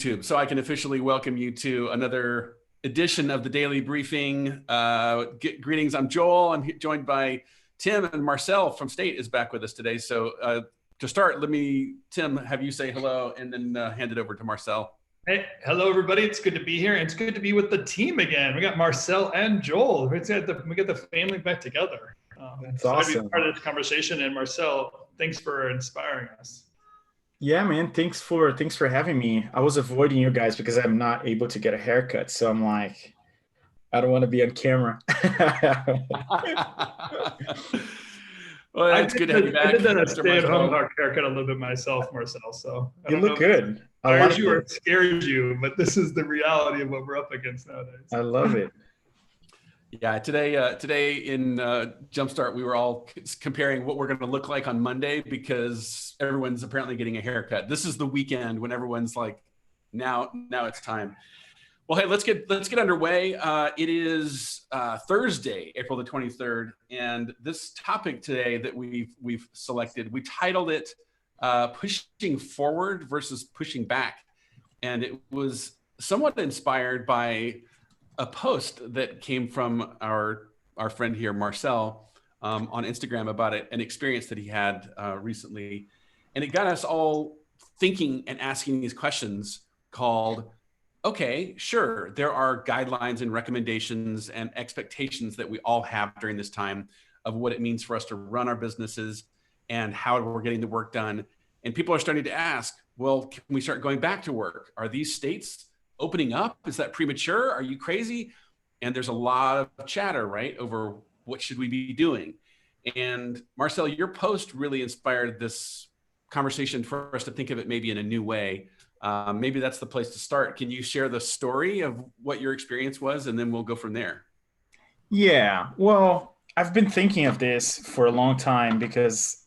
YouTube, so I can officially welcome you to another edition of the Daily Briefing. Greetings, I'm Joel. I'm joined by Tim, and Marcel from State is back with us today. So to start, Tim, have you say hello and then hand it over to Marcel. Hey, hello everybody. It's good to be here. And it's good to be with the team again. We got Marcel and Joel. We got the family back together. That's awesome. To be part of this conversation. And Marcel, thanks for inspiring us. Yeah, man. Thanks for having me. I was avoiding you guys because I'm not able to get a haircut. So I'm like, I don't want to be on camera. Well, it's good to have you back. I did that stay-at-home haircut a little bit myself, Marcel. So you look good. I like you or it scares you, but this is the reality of what we're up against nowadays. I love it. Yeah, today in Jumpstart, we were all comparing what we're going to look like on Monday because everyone's apparently getting a haircut. This is the weekend when everyone's like, now it's time. Well, hey, let's get underway. It is Thursday, April the 23rd, and this topic today that we've selected, we titled it "Pushing Forward versus Pushing Back," and it was somewhat inspired by a post that came from our friend here, Marcel, on Instagram about an experience that he had recently, and it got us all thinking and asking these questions called, okay, sure, there are guidelines and recommendations and expectations that we all have during this time of what it means for us to run our businesses and how we're getting the work done. And people are starting to ask, well, can we start going back to work? Are these states opening up? Is that premature? Are you crazy? And there's a lot of chatter, right, over what should we be doing? And Marcel, your post really inspired this conversation for us to think of it maybe in a new way. Maybe that's the place to start. Can you share the story of what your experience was, and then we'll go from there? Yeah, well, I've been thinking of this for a long time because,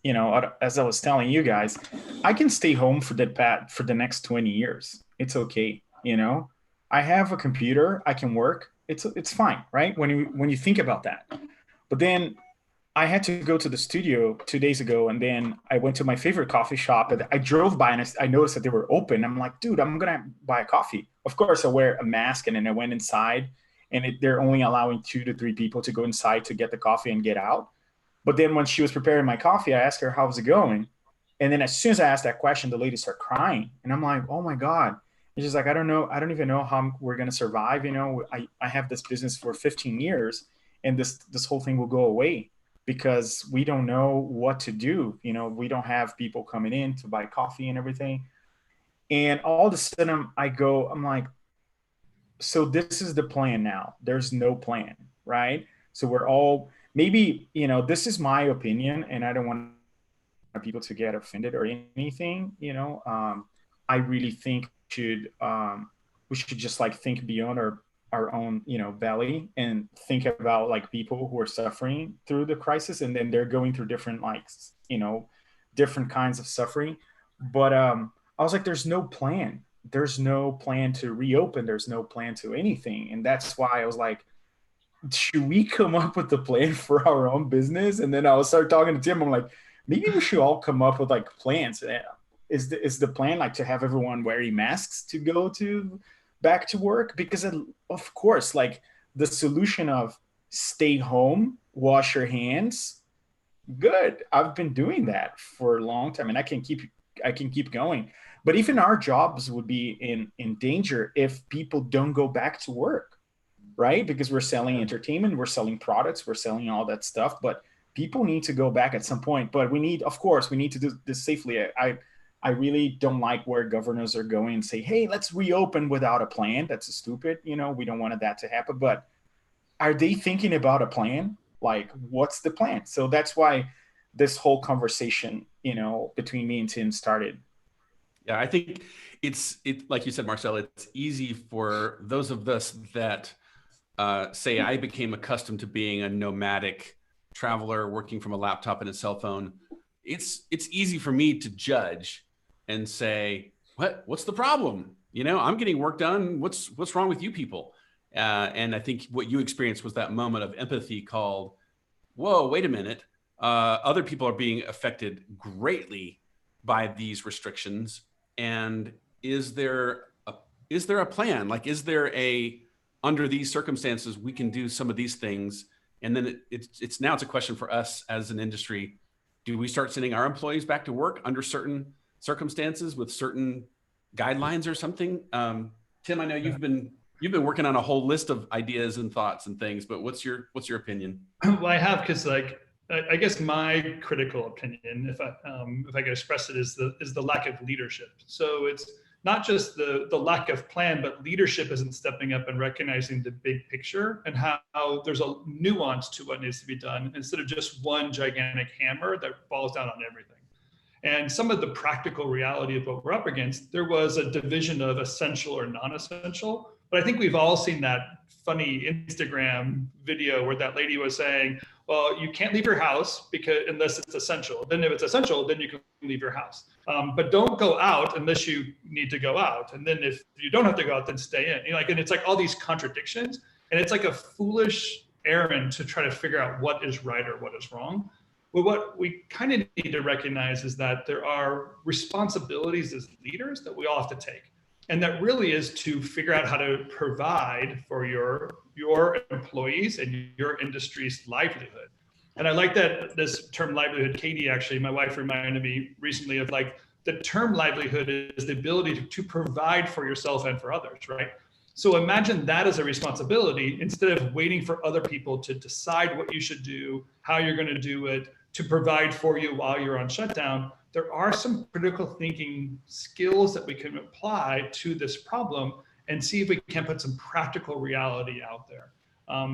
as I was telling you guys, I can stay home for the next 20 years. It's okay. I have a computer, I can work. It's fine, right? When you think about that. But then I had to go to the studio 2 days ago, and then I went to my favorite coffee shop, and I drove by and I noticed that they were open. I'm like, dude, I'm going to buy a coffee. Of course, I wear a mask, and then I went inside, and they're only allowing 2 to 3 people to go inside to get the coffee and get out. But then when she was preparing my coffee, I asked her, how's it going? And then as soon as I asked that question, the lady started crying. And I'm like, oh my God. It's just like, I don't know. I don't even know how we're going to survive. I have this business for 15 years, and this whole thing will go away because we don't know what to do. We don't have people coming in to buy coffee and everything. And all of a sudden I'm like, so this is the plan now. There's no plan, right? So we're all, maybe, this is my opinion, and I don't want people to get offended or anything. I really think we should just like think beyond our own, belly and think about like people who are suffering through the crisis, and then they're going through different different kinds of suffering. But I was like, there's no plan. There's no plan to reopen. There's no plan to anything. And that's why I was like, should we come up with a plan for our own business? And then I will start talking to Tim. I'm like, maybe we should all come up with like plans. Is the plan like to have everyone wearing masks to go back to work? Because of course, like the solution of stay home, wash your hands, good. I've been doing that for a long time, and I can keep going. But even our jobs would be in danger if people don't go back to work, right? Because we're selling entertainment, we're selling products, we're selling all that stuff, but people need to go back at some point. But we need to do this safely. I really don't like where governors are going and say, hey, let's reopen without a plan. That's stupid. We don't want that to happen. But are they thinking about a plan? Like, what's the plan? So that's why this whole conversation, between me and Tim started. Yeah, I think it's like you said, Marcel, it's easy for those of us that say I became accustomed to being a nomadic traveler working from a laptop and a cell phone. It's easy for me to judge and say, what's the problem? I'm getting work done. What's wrong with you people? And I think what you experienced was that moment of empathy called, whoa, wait a minute. Other people are being affected greatly by these restrictions. And is there is there a plan? Like, is there under these circumstances, we can do some of these things? And then it's now it's a question for us as an industry. Do we start sending our employees back to work under certain circumstances with certain guidelines or something? Tim, I know you've been working on a whole list of ideas and thoughts and things, but what's your opinion? Well, I have, because like, I guess my critical opinion, if I can express it, is the lack of leadership. So it's not just the lack of plan, but leadership isn't stepping up and recognizing the big picture and how there's a nuance to what needs to be done instead of just one gigantic hammer that falls down on everything. And some of the practical reality of what we're up against, there was a division of essential or non-essential. But I think we've all seen that funny Instagram video where that lady was saying, well, you can't leave your house unless it's essential. Then if it's essential, then you can leave your house. But don't go out unless you need to go out. And then if you don't have to go out, then stay in. And it's like all these contradictions. And it's like a foolish errand to try to figure out what is right or what is wrong. Well, what we kind of need to recognize is that there are responsibilities as leaders that we all have to take. And that really is to figure out how to provide for your employees and your industry's livelihood. And I like that this term livelihood. Katie, actually, my wife, reminded me recently of like the term livelihood is the ability to provide for yourself and for others, right? So imagine that as a responsibility instead of waiting for other people to decide what you should do, how you're going to do it, to provide for you while you're on shutdown. There are some critical thinking skills that we can apply to this problem and see if we can put some practical reality out there.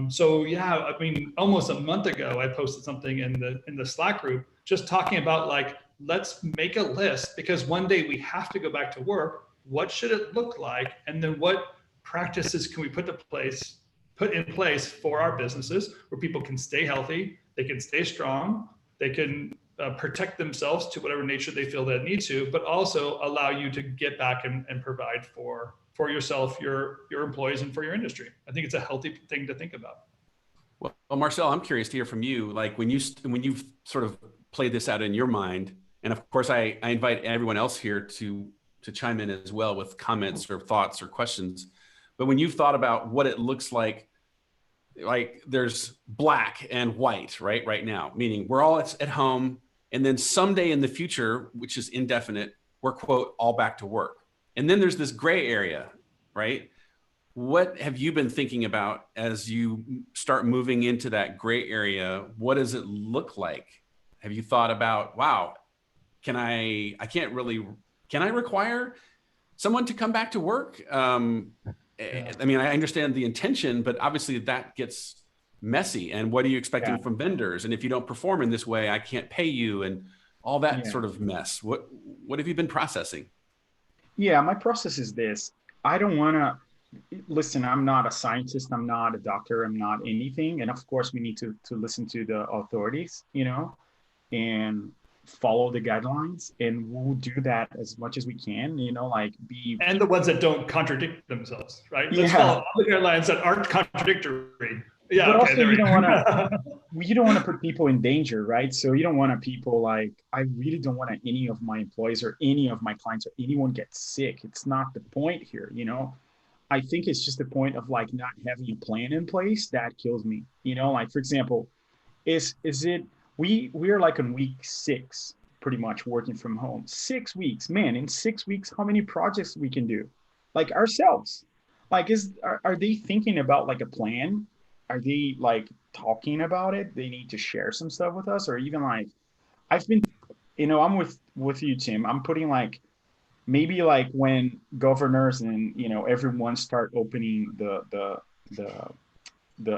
So yeah, I mean, almost a month ago, I posted something in the Slack group, just talking about like, let's make a list because one day we have to go back to work. What should it look like? And then what practices can we put in place for our businesses where people can stay healthy, they can stay strong, they can protect themselves to whatever nature they feel they need to, but also allow you to get back and provide for yourself, your employees, and for your industry. I think it's a healthy thing to think about. Well, Marcel, I'm curious to hear from you. Like when you've sort of played this out in your mind, and of course I invite everyone else here to chime in as well with comments or thoughts or questions. But when you've thought about what it looks like there's black and white, right now, meaning we're all at home, and then someday in the future, which is indefinite, we're quote all back to work. And then there's this gray area, right? What have you been thinking about as you start moving into that gray area? What does it look like? Have you thought about, wow, can I require someone to come back to work? I mean, I understand the intention, but obviously that gets messy. And what are you expecting from vendors? And if you don't perform in this way, I can't pay you, and all that sort of mess. What have you been processing? Yeah, my process is this. I don't want to listen. I'm not a scientist. I'm not a doctor. I'm not anything. And of course, we need to listen to the authorities, and follow the guidelines, and we'll do that as much as we can, and the ones that don't contradict themselves, right? Let's follow all the guidelines that aren't contradictory. Yeah, but also you don't want to put people in danger, right? So you don't want people I really don't want any of my employees or any of my clients or anyone get sick. It's not the point here, I think it's just the point of not having a plan in place that kills me. For example, is it we are on week 6, pretty much working from home. 6 weeks, man. In 6 weeks, how many projects we can do, ourselves? Are they thinking about a plan? Are they talking about it? They need to share some stuff with us, or even I've been, I'm with you, Tim. I'm putting maybe when governors and everyone start opening the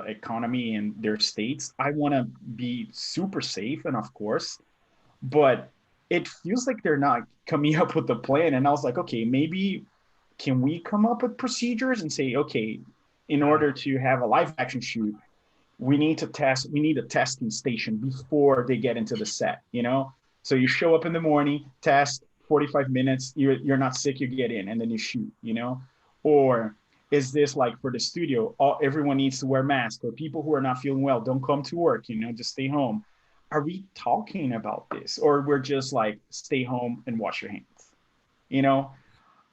economy in their states, I want to be super safe, and of course, but it feels like they're not coming up with a plan. And I was like, okay, maybe can we come up with procedures and say, okay, in order to have a live action shoot, we need a testing station before they get into the set, So you show up in the morning, test 45 minutes, you're not sick, you get in, and then you shoot, Or is this for the studio, everyone needs to wear masks, or people who are not feeling well, don't come to work, just stay home? Are we talking about this? Or we're just stay home and wash your hands?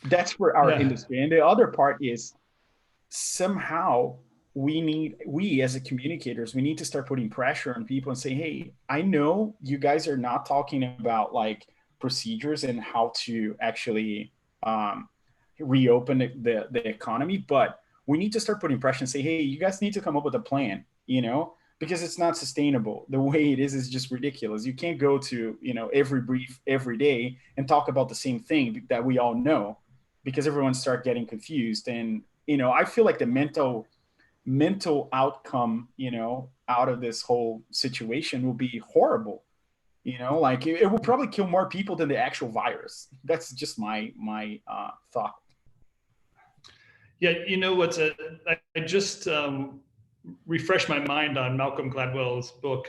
That's for our Yeah. industry. And the other part is somehow we as a communicators, we need to start putting pressure on people and say, hey, I know you guys are not talking about like procedures and how to actually um, reopen the economy, but we need to start putting pressure and say, hey, you guys need to come up with a plan, because it's not sustainable. The way it is just ridiculous. You can't go to, every brief every day and talk about the same thing that we all know, because everyone start getting confused. And I feel like the mental outcome, out of this whole situation will be horrible. Like it will probably kill more people than the actual virus. That's just my thought. Yeah, what's I just refreshed my mind on Malcolm Gladwell's book,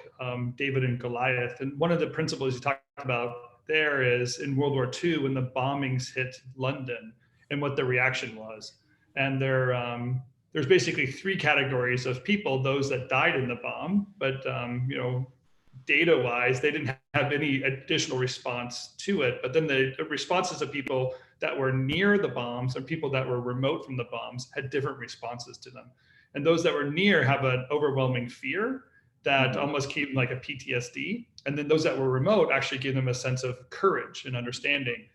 David and Goliath. And one of the principles he talked about there is in World War II, when the bombings hit London and what the reaction was. And there's basically three categories of people: those that died in the bomb, but data wise, they didn't have any additional response to it. But then the responses of people that were near the bombs and people that were remote from the bombs had different responses to them. And those that were near have an overwhelming fear that almost came like a PTSD. And then those that were remote actually gave them a sense of courage and understanding.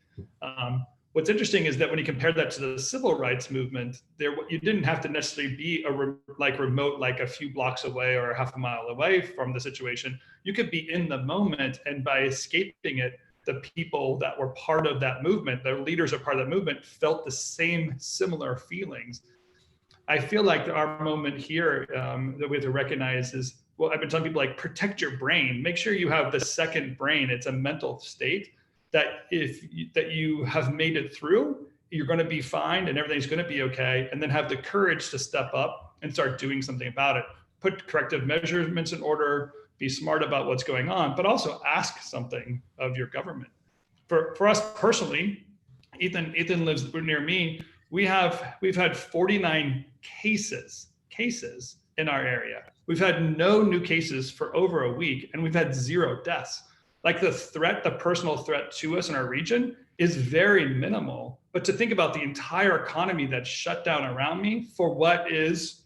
What's interesting is that when you compare that to the civil rights movement, you didn't have to necessarily be remote, like a few blocks away or a half a mile away from the situation. You could be in the moment, and by escaping it, the people that were part of that movement, the leaders of part of that movement, felt the same similar feelings. I feel like our moment here that we have to recognize is, well, I've been telling people, like, protect your brain. Make sure you have the second brain. It's a mental state that that you have made it through, you're going to be fine and everything's going to be okay. And then have the courage to step up and start doing something about it. Put corrective measurements in order, be smart about what's going on, but also ask something of your government. For us personally, Ethan lives near me. We've had 49 cases in our area. We've had no new cases for over a week, and we've had 0 deaths. Like the personal threat to us in our region is very minimal. But to think about the entire economy that's shut down around me for what is,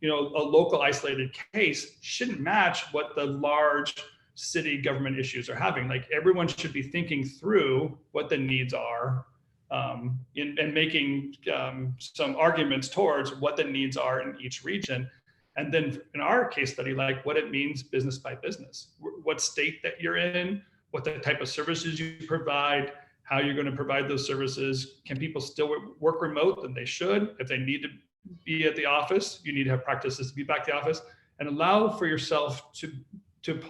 a local isolated case shouldn't match what the large city government issues are having. Like, everyone should be thinking through what the needs are, and making some arguments towards what the needs are in each region. And then in our case study, like what it means business by business, what state that you're in, what the type of services you provide, how you're going to provide those services. Can people still work remote? Then they should. If they need to be at the office, you need to have practices to be back to the office, and allow for yourself to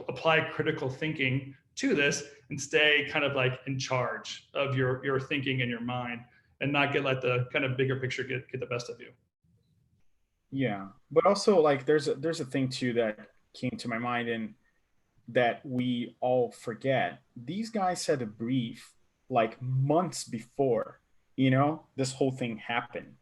apply critical thinking to this and stay kind of like in charge of your thinking and your mind, and not let the kind of bigger picture get the best of you. Yeah, but also like there's a thing too that came to my mind, and that we all forget. These guys had a brief like months before, this whole thing happened.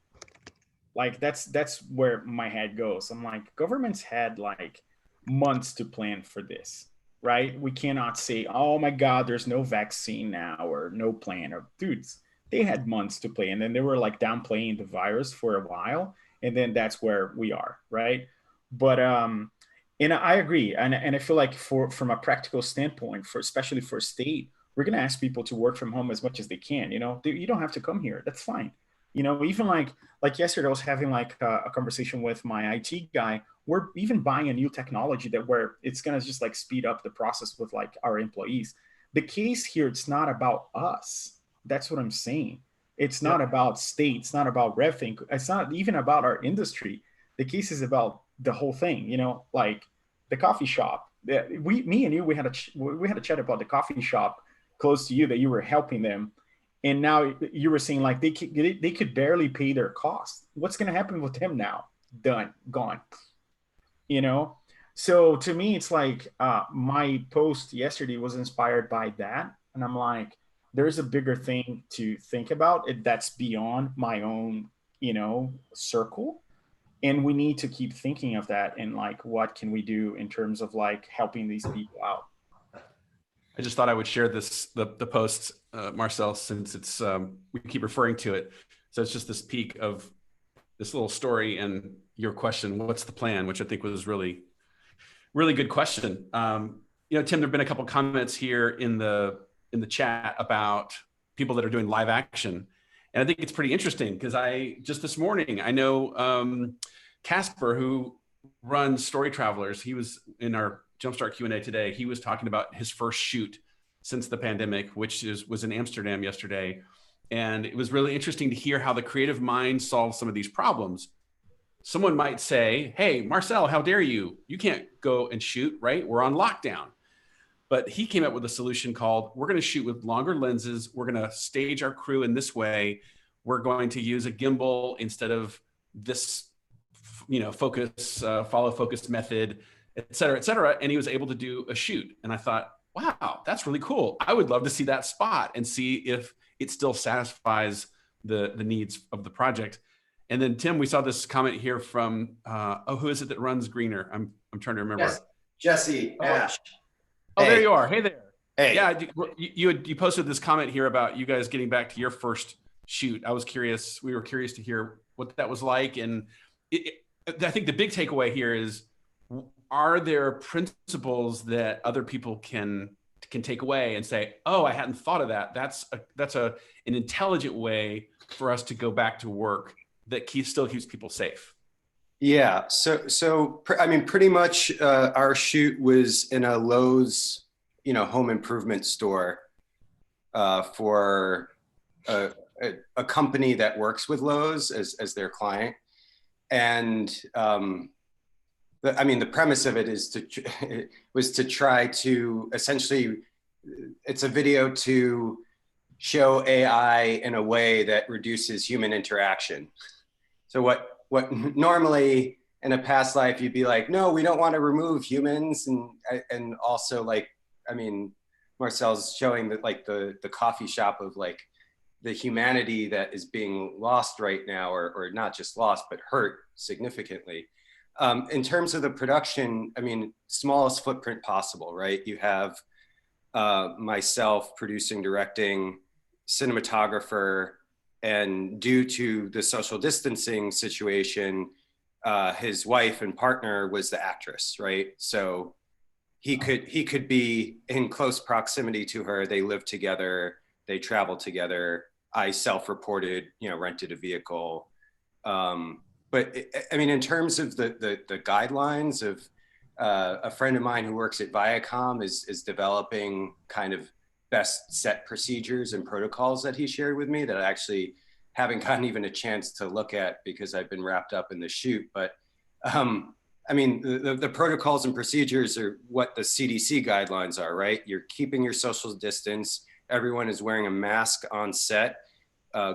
Like that's where my head goes. I'm like, governments had like months to plan for this, right? We cannot say, oh my God, there's no vaccine now or no plan. Or dudes, they had months to play, and then they were like downplaying the virus for a while, and then that's where we are, right? But and I agree, and I feel like from a practical standpoint, for especially for state, we're gonna ask people to work from home as much as they can. You don't have to come here. That's fine. Even like yesterday, I was having like a conversation with my IT guy. We're even buying a new technology that where it's gonna just like speed up the process with like our employees. The case here, it's not about us. That's what I'm saying. It's not about state. It's not about RevThink. It's not even about our industry. The case is about the whole thing. Like the coffee shop. Me and you, we had a chat about the coffee shop close to you that you were helping them, and now you were saying like they could barely pay their costs. What's going to happen with them now? Done, gone. So to me, it's like my post yesterday was inspired by that, and I'm like, there's a bigger thing to think about it that's beyond my own circle, and we need to keep thinking of that, and like what can we do in terms of like helping these people out. I just thought I would share the post, Marcel, since it's we keep referring to it. So it's just this peek of this little story and your question, what's the plan, which I think was really good question. Tim, there've been a couple comments here in the chat about people that are doing live action, and I think it's pretty interesting because I just this morning I know Casper, who runs Story Travelers, he was in our Jumpstart Q&A today. He was talking about his first shoot since the pandemic, which was in Amsterdam yesterday, and it was really interesting to hear how the creative mind solves some of these problems. Someone might say, hey, Marcel, how dare you? You can't go and shoot, right? We're on lockdown. But he came up with a solution called, we're going to shoot with longer lenses. We're going to stage our crew in this way. We're going to use a gimbal instead of this, follow focus method, et cetera, et cetera. And he was able to do a shoot. And I thought, wow, that's really cool. I would love to see that spot and see if it still satisfies the needs of the project. And then Tim, we saw this comment here from who is it that runs Greener? I'm trying to remember. Yes, Jesse Ash. Oh, hey. There you are. Hey there. Hey. Yeah, you posted this comment here about you guys getting back to your first shoot. I was curious. We were curious to hear what that was like, and I think the big takeaway here is: are there principles that other people can take away and say, "Oh, I hadn't thought of that. That's an intelligent way for us to go back to work that still keeps people safe." Yeah. So I mean, pretty much our shoot was in a Lowe's, home improvement store for a company that works with Lowe's as their client. And the premise of it was to try to essentially, it's a video to show AI in a way that reduces human interaction. So what normally in a past life you'd be like, no, we don't want to remove humans, and also Marcel's showing that the coffee shop of the humanity that is being lost right now, or not just lost but hurt significantly. In terms of the production, smallest footprint possible, right? You have myself producing, directing, cinematographer. And due to the social distancing situation, his wife and partner was the actress, right? So he could be in close proximity to her. They live together, they travel together. I self-reported, rented a vehicle. But in terms of the guidelines of a friend of mine who works at Viacom is developing kind of best set procedures and protocols that he shared with me that I actually haven't gotten even a chance to look at because I've been wrapped up in the shoot. But the protocols and procedures are what the CDC guidelines are, right? You're keeping your social distance. Everyone is wearing a mask on set,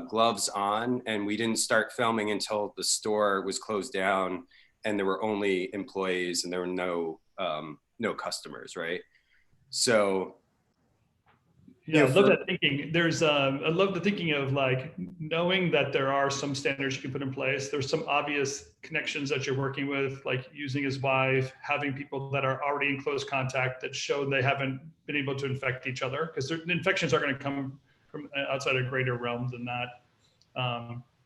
gloves on, and we didn't start filming until the store was closed down and there were only employees and there were no customers, right? So yeah, I love that thinking. I love the thinking of knowing that there are some standards you can put in place. There's some obvious connections that you're working with, like using his wife, having people that are already in close contact that show they haven't been able to infect each other, because the infections are going to come from outside a greater realm than that.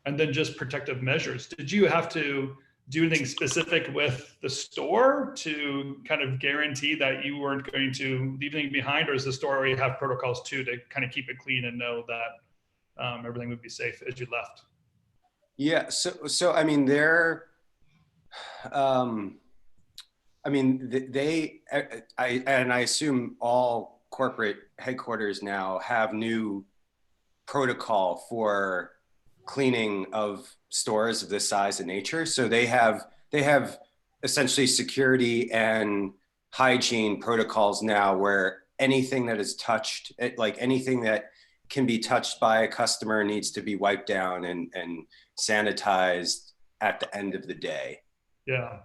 And then just protective measures. Did you have to do anything specific with the store to kind of guarantee that you weren't going to leave anything behind, or does the store already have protocols too to kind of keep it clean and know that everything would be safe as you left? Yeah, so I assume all corporate headquarters now have new protocol for cleaning of stores of this size and nature. So they have essentially security and hygiene protocols now where anything that is touched, anything that can be touched by a customer needs to be wiped down and sanitized at the end of the day. Yeah.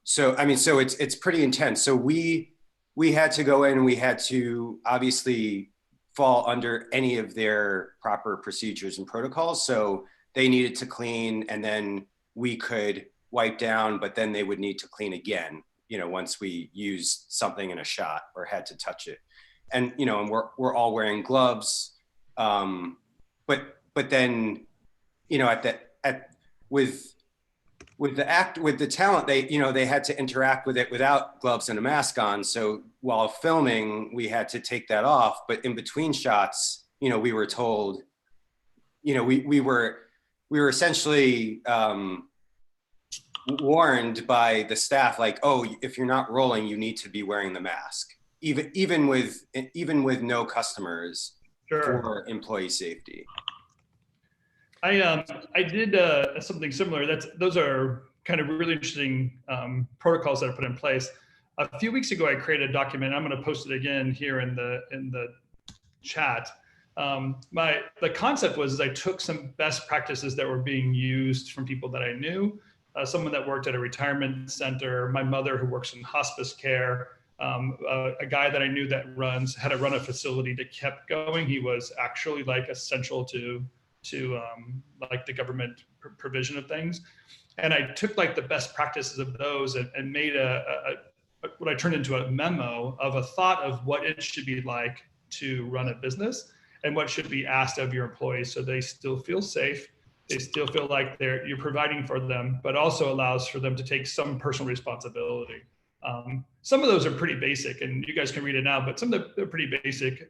So it's pretty intense. So we had to go in and we had to obviously fall under any of their proper procedures and protocols. So they needed to clean, and then we could wipe down, but then they would need to clean again, once we used something in a shot or had to touch it. and and we're all wearing gloves. But then, with the talent, they had to interact with it without gloves and a mask on. So while filming, we had to take that off. But in between shots, we were told, we were essentially warned by the staff, like, oh, if you're not rolling, you need to be wearing the mask, even with no customers, Sure. for employee safety. I did something similar. Those are kind of really interesting protocols that are put in place. A few weeks ago, I created a document. I'm going to post it again here in the chat. The concept was I took some best practices that were being used from people that I knew, someone that worked at a retirement center, my mother who works in hospice care, a guy that I knew that had to run a facility that kept going. He was actually like essential to like the government provision of things. And I took like the best practices of those and made what I turned into a memo of a thought of what it should be like to run a business and what should be asked of your employees, so they still feel safe, they still feel like you're providing for them, but also allows for them to take some personal responsibility. Some of those are pretty basic, and you guys can read it now, but some of them are pretty basic.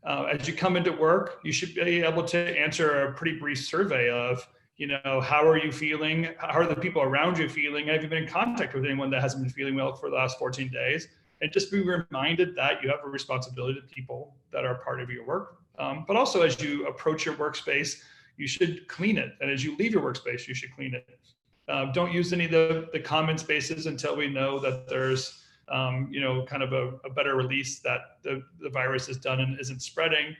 As you come into work, you should be able to answer a pretty brief survey of, how are you feeling? How are the people around you feeling? Have you been in contact with anyone that hasn't been feeling well for the last 14 days? And just be reminded that you have a responsibility to people that are part of your work. But also, as you approach your workspace, you should clean it. And as you leave your workspace, you should clean it. Don't use any of the common spaces until we know that there's kind of a better release that the virus is done and isn't spreading.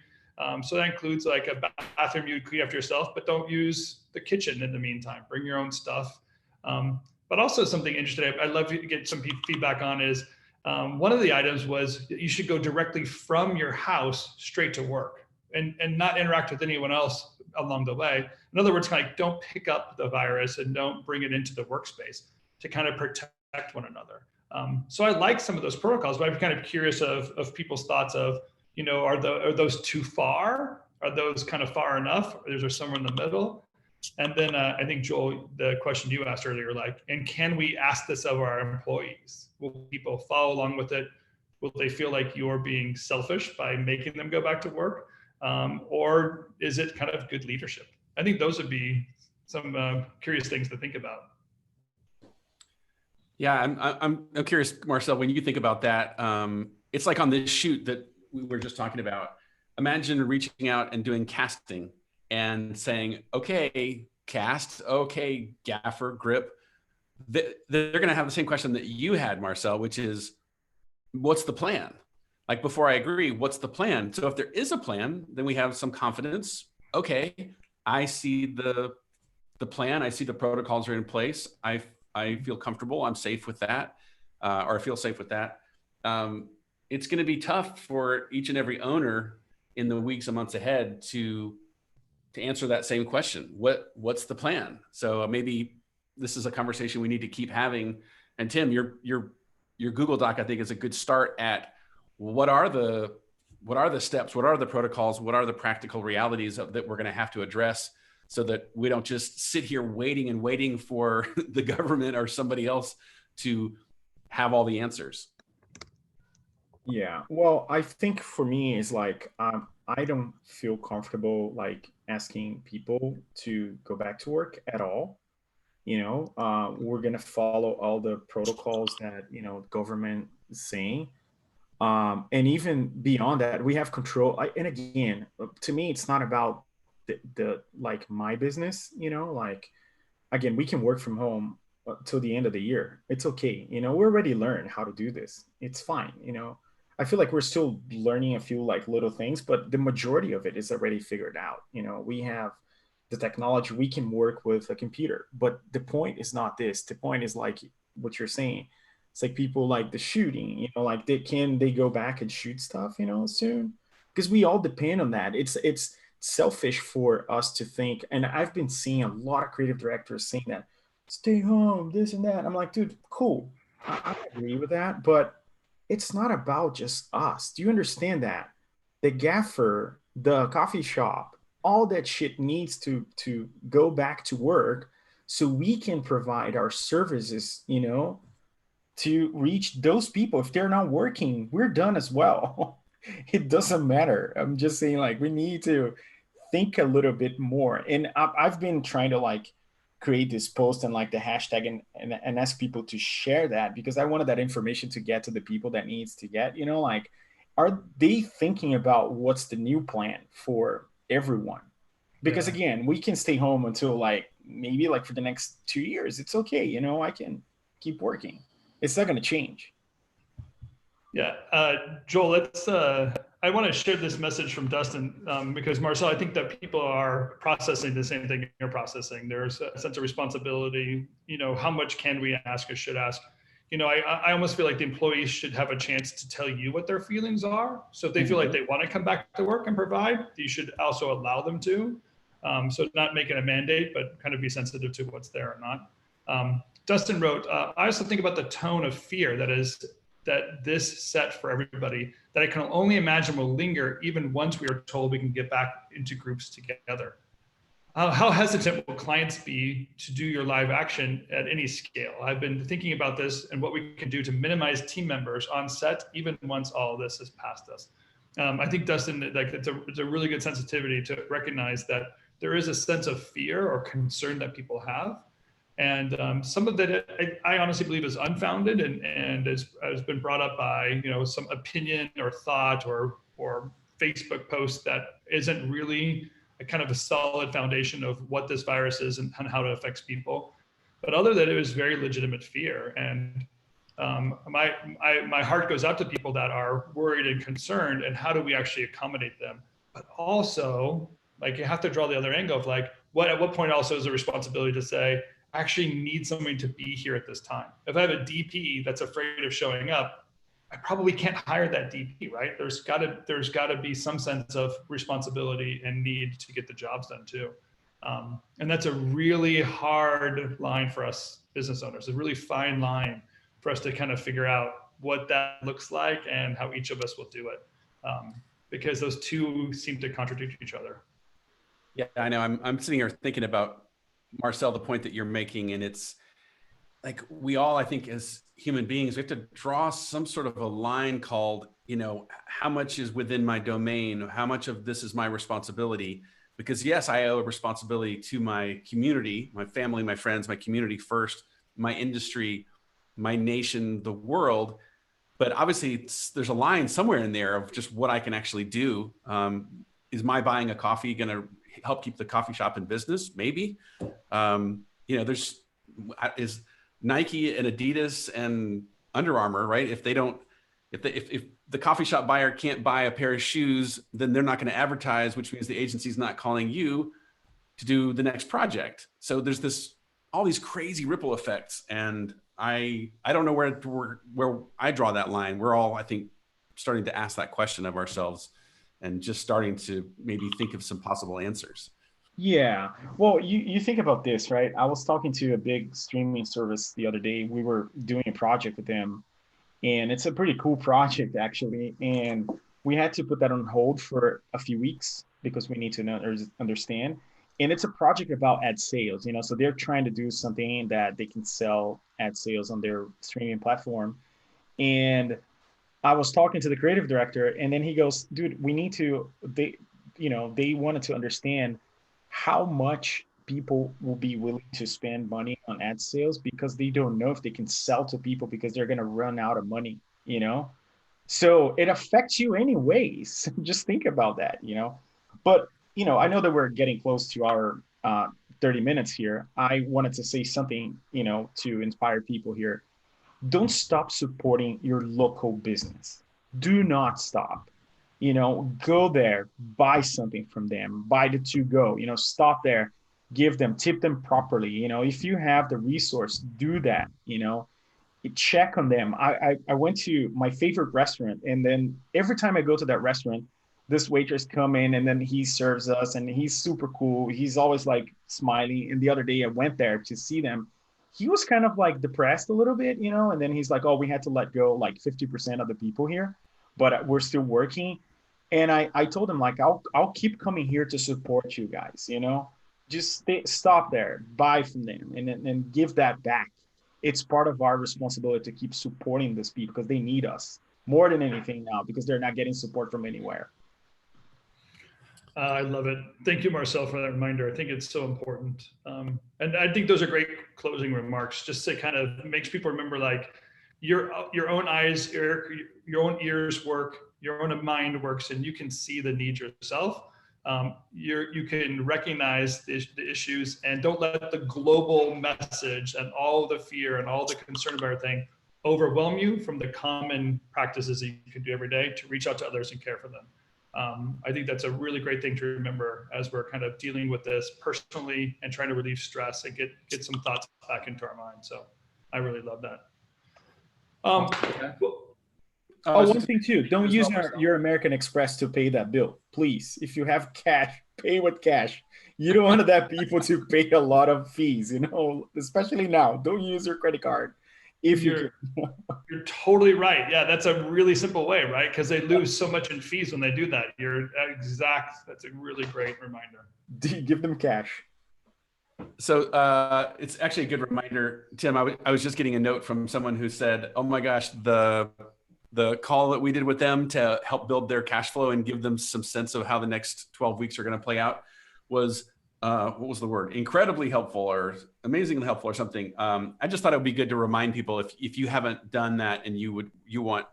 So that includes like a bathroom you clean after yourself, but don't use the kitchen in the meantime. Bring your own stuff. But also something interesting I'd love to get some feedback on is, one of the items was you should go directly from your house straight to work and not interact with anyone else along the way. In other words, kind of don't pick up the virus and don't bring it into the workspace to kind of protect one another. So I like some of those protocols, but I'm kind of curious of people's thoughts of, are those too far? Are those kind of far enough? Or is there somewhere in the middle? And then I think, Joel, the question you asked earlier, and can we ask this of our employees? Will people follow along with it? Will they feel like you're being selfish by making them go back to work? Or is it kind of good leadership? I think those would be some curious things to think about. Yeah, I'm curious, Marcel, when you think about that, it's like on this shoot that we were just talking about. Imagine reaching out and doing casting and saying, okay, cast, okay, gaffer, grip. They're going to have the same question that you had, Marcel, which is, what's the plan? Like, before I agree, what's the plan? So if there is a plan, then we have some confidence. Okay, I see the plan. I see the protocols are in place. I feel comfortable. I'm safe with that, or I feel safe with that. It's going to be tough for each and every owner in the weeks and months ahead to answer that same question. What's the plan? So maybe this is a conversation we need to keep having. And Tim, your Google Doc, I think, is a good start at what are the steps, what are the protocols, what are the practical realities that we're going to have to address, so that we don't just sit here waiting for the government or somebody else to have all the answers. Yeah, well, I think for me is like, I don't feel comfortable like asking people to go back to work at all. We're gonna follow all the protocols that the government is saying, and even beyond that, we have control. And again, to me, it's not about the like my business. Like, again, we can work from home till the end of the year. It's okay. We already learned how to do this. It's fine. I feel like we're still learning a few like little things, but the majority of it is already figured out. We have the technology, we can work with a computer, but the point is not this. The point is like what you're saying. It's like people like the shooting, like they go back and shoot stuff, soon, because we all depend on that. It's selfish for us to think. And I've been seeing a lot of creative directors saying that, stay home, this and that. I'm like, dude, cool. I agree with that. But it's not about just us. Do you understand that? The gaffer, the coffee shop, all that shit needs to go back to work so we can provide our services, to reach those people. If they're not working, we're done as well. It doesn't matter. I'm just saying, like, we need to think a little bit more. And I've been trying to like create this post and like the hashtag and ask people to share that because I wanted that information to get to the people that needs to get, like, are they thinking about what's the new plan for everyone? Because Yeah. again, we can stay home until like maybe like for the next 2 years. It's okay. I can keep working. It's not going to change. Yeah, Joel, I want to share this message from Dustin because Marcel, I think that people are processing the same thing you're processing. There's a sense of responsibility. How much can we ask or should ask? I almost feel like the employees should have a chance to tell you what their feelings are. So if they feel like they want to come back to work and provide, you should also allow them to. So not make it a mandate, but kind of be sensitive to what's there or not. Dustin wrote, I also think about the tone of fear that this set for everybody that I can only imagine will linger even once we are told we can get back into groups together. How hesitant will clients be to do your live action at any scale? I've been thinking about this and what we can do to minimize team members on set, even once all of this has passed us. I think, Dustin, like it's a really good sensitivity to recognize that there is a sense of fear or concern that people have. And some of that I honestly believe is unfounded and has been brought up by some opinion or thought or Facebook post that isn't really a kind of a solid foundation of what this virus is and how it affects people. But other than it was very legitimate fear, and my heart goes out to people that are worried and concerned, and how do we actually accommodate them? But also, like, you have to draw the other angle of like, at what point also is a responsibility to say, I actually need somebody to be here at this time. If I have a DP that's afraid of showing up, I probably can't hire that DP, right? There's got to be some sense of responsibility and need to get the jobs done too. And that's a really hard line for us business owners, a really fine line for us to kind of figure out what that looks like and how each of us will do it. Because those two seem to contradict each other. Yeah, I know. I'm sitting here thinking about, Marcel, the point that you're making, and it's like we all, I think, as human beings, we have to draw some sort of a line called, how much is within my domain, how much of this is my responsibility? Because yes, I owe a responsibility to my community, my family, my friends, my community first, my industry, my nation, the world. But obviously, there's a line somewhere in there of just what I can actually do. Is my buying a coffee going to help keep the coffee shop in business? Maybe. There's is Nike and Adidas and Under Armour, right? If the coffee shop buyer can't buy a pair of shoes, then they're not going to advertise, which means the agency's not calling you to do the next project. So there's all these crazy ripple effects, and I don't know where I draw that line. We're all, I think, starting to ask that question of ourselves and just starting to maybe think of some possible answers. Yeah. Well, you think about this, right? I was talking to a big streaming service the other day. We were doing a project with them, and it's a pretty cool project, actually. And we had to put that on hold for a few weeks because we need to understand. And it's a project about ad sales, so they're trying to do something that they can sell ad sales on their streaming platform. And I was talking to the creative director, and then he goes, dude, we need to, they wanted to understand how much people will be willing to spend money on ad sales because they don't know if they can sell to people because they're going to run out of money. So it affects you anyways. Just think about that. But, I know that we're getting close to our 30 minutes here. I wanted to say something, to inspire people here. Don't stop supporting your local business. Do not stop. Go there, buy something from them, buy the to go, stop there, give them, tip them properly. If you have the resource, do that. Check on them. I went to my favorite restaurant, and then every time I go to that restaurant, this waitress come in and then he serves us, and he's super cool. He's always like smiling. And the other day I went there to see them, he was kind of like depressed a little bit, you know, and then he's like, oh, we had to let go like 50% of the people here, but we're still working. And I told him like, I'll keep coming here to support you guys, you know, just stop there, buy from them and give that back. It's part of our responsibility to keep supporting these people because they need us more than anything now because they're not getting support from anywhere. I love it. Thank you, Marcel, for that reminder. I think it's so important. And I think those are great closing remarks, just to kind of makes people remember like your own eyes, your own ears work, your own mind works, and you can see the needs yourself. You can recognize the issues, and don't let the global message and all the fear and all the concern about everything overwhelm you from the common practices that you can do every day to reach out to others and care for them. I think that's a really great thing to remember as we're kind of dealing with this personally and trying to relieve stress and get some thoughts back into our mind. So I really love that. One thing too, don't use your American Express to pay that bill, please. If you have cash, pay with cash. You don't want that people to pay a lot of fees, you know, especially now. Don't use your credit card. If you're totally right. Yeah, that's a really simple way, right? Because they lose so much in fees when they do that. That's a really great reminder. Give them cash. So it's actually a good reminder, Tim. I was just getting a note from someone who said, oh my gosh, the call that we did with them to help build their cash flow and give them some sense of how the next 12 weeks are going to play out was what was the word? Incredibly helpful or amazingly helpful or something. I just thought it would be good to remind people if you haven't done that and you want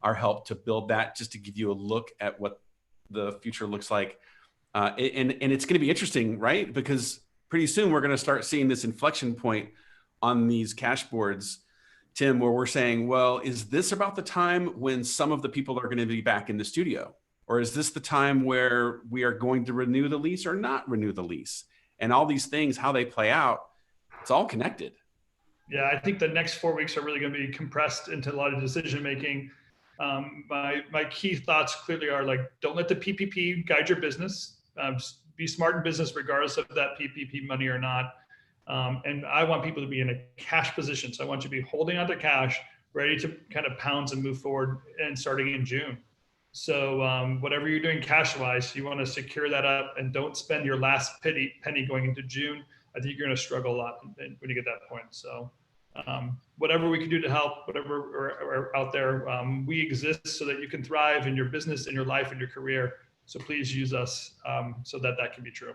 our help to build that, just to give you a look at what the future looks like. And it's going to be interesting, right? Because pretty soon we're going to start seeing this inflection point on these cash boards, Tim, where we're saying, well, is this about the time when some of the people are going to be back in the studio? Or is this the time where we are going to renew the lease or not renew the lease? And all these things, how they play out, it's all connected. Yeah, I think the next 4 weeks are really going to be compressed into a lot of decision making. My key thoughts clearly are like, don't let the PPP guide your business. Be smart in business regardless of that PPP money or not. And I want people to be in a cash position. So I want you to be holding onto cash, ready to kind of pounce and move forward and starting in June. So whatever you're doing cash-wise, you want to secure that up and don't spend your last penny going into June. I think you're going to struggle a lot when you get that point. So whatever we can do to help, whatever are out there, we exist so that you can thrive in your business, in your life, in your career. So please use us so that can be true.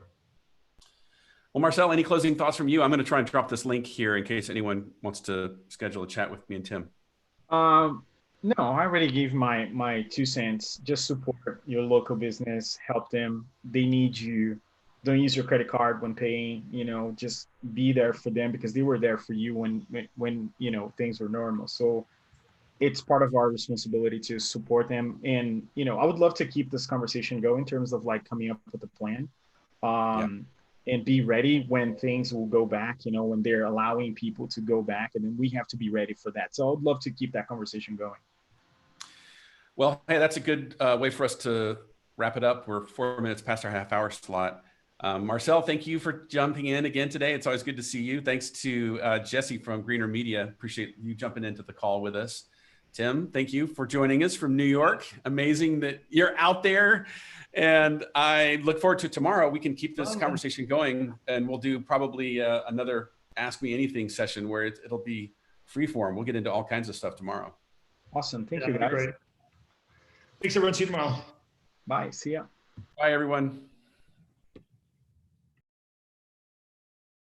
Well, Marcel, any closing thoughts from you? I'm going to try and drop this link here in case anyone wants to schedule a chat with me and Tim. No, I already gave my 2 cents. Just support your local business, help them. They need you. Don't use your credit card when paying, you know, just be there for them because they were there for you when you know, things were normal. So it's part of our responsibility to support them. And, you know, I would love to keep this conversation going in terms of like coming up with a plan. And be ready when things will go back, you know, when they're allowing people to go back, and then we have to be ready for that. So I'd love to keep that conversation going. Well, hey, that's a good way for us to wrap it up. We're 4 minutes past our half-hour slot. Marcel, thank you for jumping in again today. It's always good to see you. Thanks to Jesse from Greener Media. Appreciate you jumping into the call with us. Tim, thank you for joining us from New York. Amazing that you're out there. And I look forward to tomorrow. We can keep this conversation going, and we'll do probably another Ask Me Anything session where it'll be free form. We'll get into all kinds of stuff tomorrow. Awesome. Thank you, guys. Great. Thanks, everyone. See you tomorrow. Bye. See ya. Bye, everyone.